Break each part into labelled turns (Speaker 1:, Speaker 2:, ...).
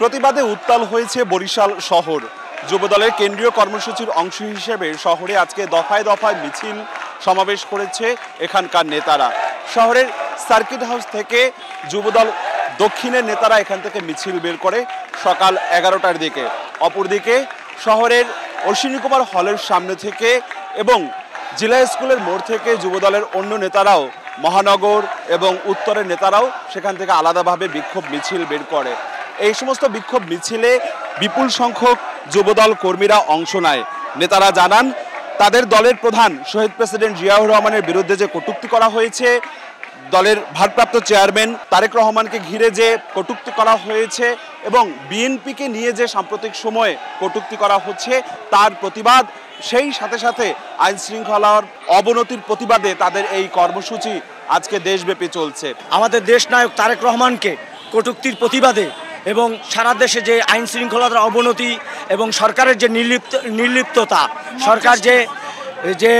Speaker 1: প্রতিবাদে উত্তাল হয়েছে বরিশাল শহর। যুবদলের কেন্দ্রীয় কর্মসূচির অংশ হিসেবে শহরে আজকে দফায় দফায় মিছিল সমাবেশ করেছে এখানকার নেতারা। শহরের সার্কিট হাউস থেকে যুবদল দক্ষিণের নেতারা এখান থেকে মিছিল বের করে সকাল 11টার দিকে। অপরদিকে শহরের অশ্বিনী কুমার হলের সামনে থেকে এবং জেলা স্কুলের মোড় থেকে যুবদলের অন্য নেতারাও, মহানগর এবং উত্তরের নেতারাও সেখান থেকে আলাদাভাবে বিক্ষোভ মিছিল বের করে। এই সমস্ত বিক্ষোভ মিছিলে বিপুল সংখ্যক যুবদল কর্মীরা অংশ নেয়। নেতারা জানান, তাদের দলের প্রধান শহীদ প্রেসিডেন্ট জিয়াউর রহমানের বিরুদ্ধে যে কটূক্তি করা হয়েছে, দলের ভারপ্রাপ্ত চেয়ারম্যান তারেক রহমানকে ঘিরে যে কটূক্তি করা হয়েছে এবং বিএনপিকে নিয়ে যে সাম্প্রতিক সময়ে কটূক্তি করা হচ্ছে, তার প্রতিবাদ, সেই সাথে সাথে আইন শৃঙ্খলার অবনতির প্রতিবাদে তাদের এই কর্মসূচি আজকে দেশব্যাপী চলছে।
Speaker 2: আমাদের দেশ নায়ক তারেক রহমানকে কটূক্তির প্রতিবাদে এবং সারা দেশে যে আইন শৃঙ্খলার অবনতি এবং সরকারের যে নির্লিপ্ততা, সরকার যে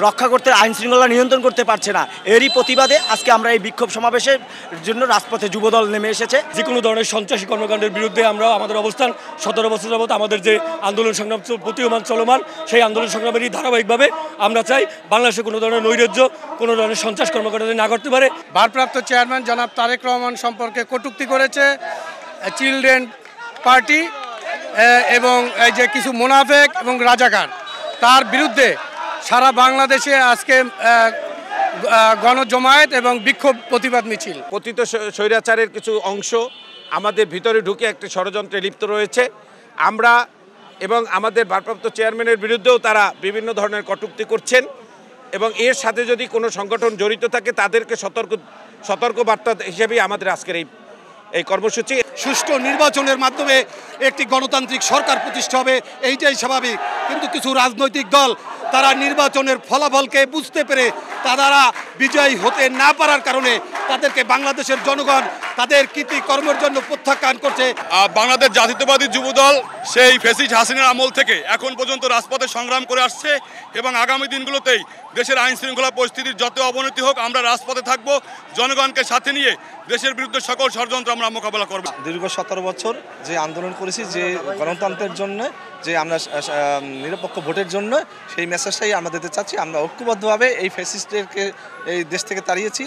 Speaker 2: রক্ষা করতে, আইন শৃঙ্খলা নিয়ন্ত্রণ করতে পারছে না, এরই প্রতিবাদে আজকে আমরা এই বিক্ষোভ সমাবেশের জন্য রাজপথে যুবদল নেমে এসেছে।
Speaker 3: যে কোনো ধরনের সন্ত্রাসী কর্মকাণ্ডের বিরুদ্ধে আমরা আমাদের অবস্থান 17 বছর যাবত আমাদের যে আন্দোলন সংগ্রাম প্রতীয়মান চলমান, সেই আন্দোলন সংগ্রামেরই ধারাবাহিকভাবে আমরা চাই বাংলাদেশে কোনো ধরনের নৈরাজ্য, কোনো ধরনের সন্ত্রাস কর্মকাণ্ড না করতে পারে।
Speaker 4: ভারপ্রাপ্ত চেয়ারম্যান জনাব তারেক রহমান সম্পর্কে কটূক্তি করেছে চিলড্রেন পার্টি এবং এই যে কিছু মুনাফেক এবং রাজাকার, তার বিরুদ্ধে সারা বাংলাদেশে আজকে গণজমায়েত এবং বিক্ষোভ প্রতিবাদ মিছিল।
Speaker 5: পতিত স্বৈরাচারের কিছু অংশ আমাদের ভিতরে ঢুকে একটি ষড়যন্ত্রে লিপ্ত রয়েছে। আমরা এবং আমাদের ভারপ্রাপ্ত চেয়ারম্যানের বিরুদ্ধেও তারা বিভিন্ন ধরনের কটূক্তি করছেন এবং এর সাথে যদি কোনো সংগঠন জড়িত থাকে তাদেরকে সতর্ক বার্তা হিসেবেই আমাদের আজকের এই কর্মসূচি।
Speaker 6: সুষ্ঠু নির্বাচনের মাধ্যমে একটি গণতান্ত্রিক সরকার প্রতিষ্ঠা হবে, এইটাই স্বাভাবিক। কিন্তু কিছু রাজনৈতিক দল তারা নির্বাচনের ফলাফলকে বুঝতে পেরে তারা বিজয়ী হতে না পারার কারণে তাদেরকে বাংলাদেশের জনগণ তাদের কৃতিকর্মের জন্য প্রত্যাখ্যান করছে।
Speaker 7: বাংলাদেশ জাতীয়তাবাদী যুবদল সেই ফ্যাসিস্ট হাসিনার আমল থেকে এখন পর্যন্ত রাজপথে সংগ্রাম করে আসছে এবং আগামী দিনগুলোতেই দেশের আইন শৃঙ্খলা পরিস্থিতির যত অবনতি হোক আমরা রাজপথে থাকব। জনগণকে সাথে নিয়ে দেশের বিরুদ্ধে সকল ষড়যন্ত্র আমরা মোকাবেলা করব।
Speaker 8: দীর্ঘ 17 বছর যে আন্দোলন করেছি, যে গণতন্ত্রের জন্য, যে আমরা নিরপেক্ষ ভোটের জন্য, সেই মেসেজটাই আমরা দিতে চাচ্ছি। আমরা ঐক্যবদ্ধভাবে এই ফ্যাসিস্টদেরকে এই দেশ থেকে তাড়িয়েছি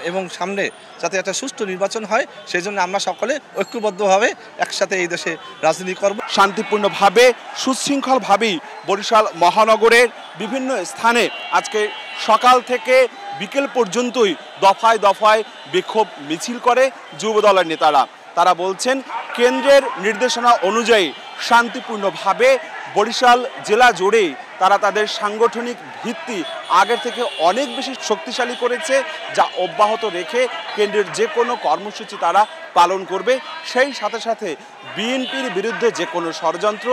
Speaker 8: এবং সামনে যাতে একটা সুষ্ঠু নির্বাচন হয়, সেই জন্য আমরা সকলে ঐক্যবদ্ধভাবে একসাথে এই দেশে রাজনীতি করব।
Speaker 1: শান্তিপূর্ণভাবে, সুশৃঙ্খলভাবেই বরিশাল মহানগরের বিভিন্ন স্থানে আজকে সকাল থেকে বিকেল পর্যন্তই দফায় দফায় বিক্ষোভ মিছিল করে যুবদলের নেতারা। তারা বলছেন, কেন্দ্রের নির্দেশনা অনুযায়ী শান্তিপূর্ণভাবে বরিশাল জেলা জুড়েই তারা তাদের সাংগঠনিক ভিত্তি আগের থেকে অনেক বেশি শক্তিশালী করেছে, যা অব্যাহত রেখে কেন্দ্রের যে কোনো কর্মসূচি তারা পালন করবে। সেই সাথে সাথে বিএনপির বিরুদ্ধে যে কোনো ষড়যন্ত্র,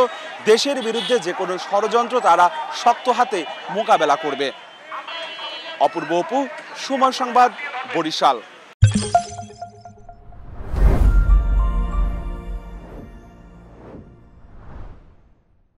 Speaker 1: দেশের বিরুদ্ধে যে কোনো ষড়যন্ত্র তারা শক্ত হাতে মোকাবেলা করবে। অপূর্ব অপু, সময় সংবাদ, বরিশাল।